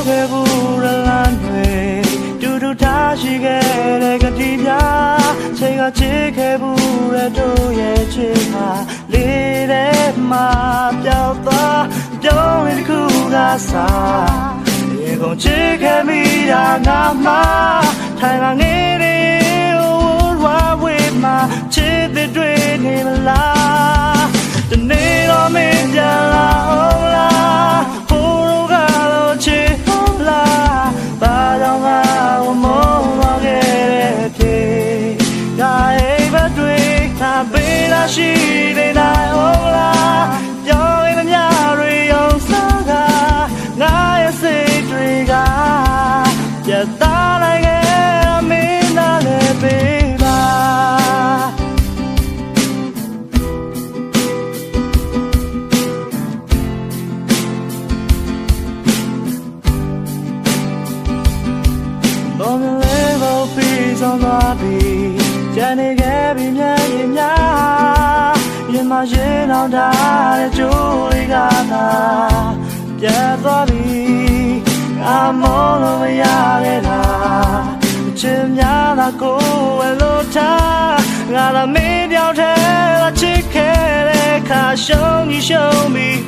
ခဲ့ဘူးလမ်းတွေတူတူထားရှိခဲ့တဲ့ကတိများချိန်ကချစ်ခဲ့ဘူးတဲ့တို့ရဲ့ချစ်ဟာလေးတဲ့မှာပျောက်သွားပြောင်းရင်တစ်ခုကစားရေကုန်ချစ်ခဲ့မိတာငါမှထိုင်လာနေတယ်ဝဝဝေးမှာချစ်တဲ့တွေ့နေမလားတနေ့တော့မင်းပြန်လာအောင်လားဟိုးကတော့ချစ်ဟုတ်လားဘာကြောင့်ငါ့ကိုမောင်းသွားခဲ့တဲ့ဖြစ်ဒါအိမ်ဘက်တွေငါပေးလာရှိနေနိုင်အောင်လားပြောင်းရင်မြတွေအောင်စားကငါရဲ့စိတ်တွေကပြတ်သားလိုက်ခဲ့မင်းသားလည်းပေးပါဘောမလေးဘောပြီးဆုံးသွားပြီကြံနေခဲ့ပြီမြတ်ရင်များရင်မရင်အောင်ထားတဲ့ကြိုးလေးကသာပြတ်သွားပြီငါမောလို့မရခဲ့တာချစ်များသာကိုယ်လို့ထားငါသာမင်းပြောင်းထဲချစ်ခဲ့တဲ့ခါရှုံးပြီးရှုံးပြီး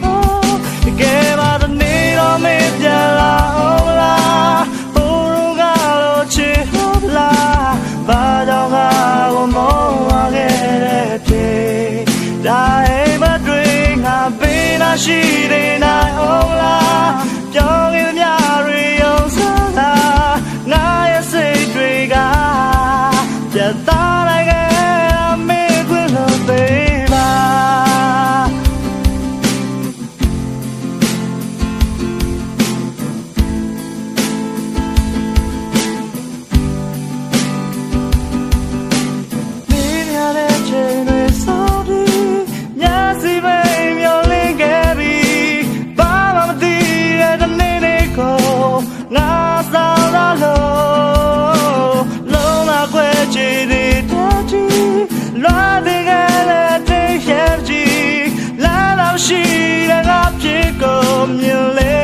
တကယ်ပါတဲ့နေ့တော့မင်းပြန်လာအောင်လားဟိုးကတော့ချစ်ဟုတ်လားဘာကြောင့်ငါ့ကိုမောင်းသွားခဲ့တဲ့ဖြစ်ဒါအိမ်မတွေငါပေးလာရှိနေနိုင်အောင်လားပြောင်းရင်မြတွေအောင်စားတာငါရဲ့စိတ်တွေကပြတ်သားလိုက်ခဲ့မင်းခွင့်လို့ပေးပါရှိတဲ့ငါဖြစ်ကုန်မြင်လေ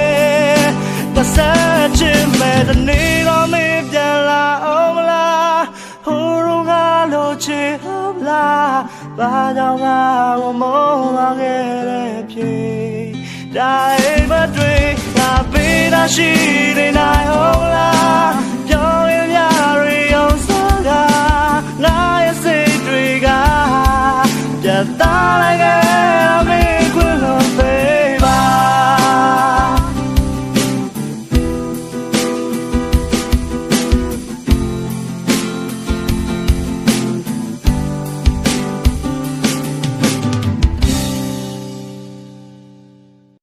တဆတ်ချင်မဲ့တနေ့တော့မင်းပြန်လာအောင်လားဟိုးကလို့ချစ်ဟုတ်လားဘာကြောင့်ငါ့ကိုမောင်းလာခဲ့တဲ့ဖြစ်ဒါအိမ်မတွေငါပေးတာရှိနေနိုင်အောင်လား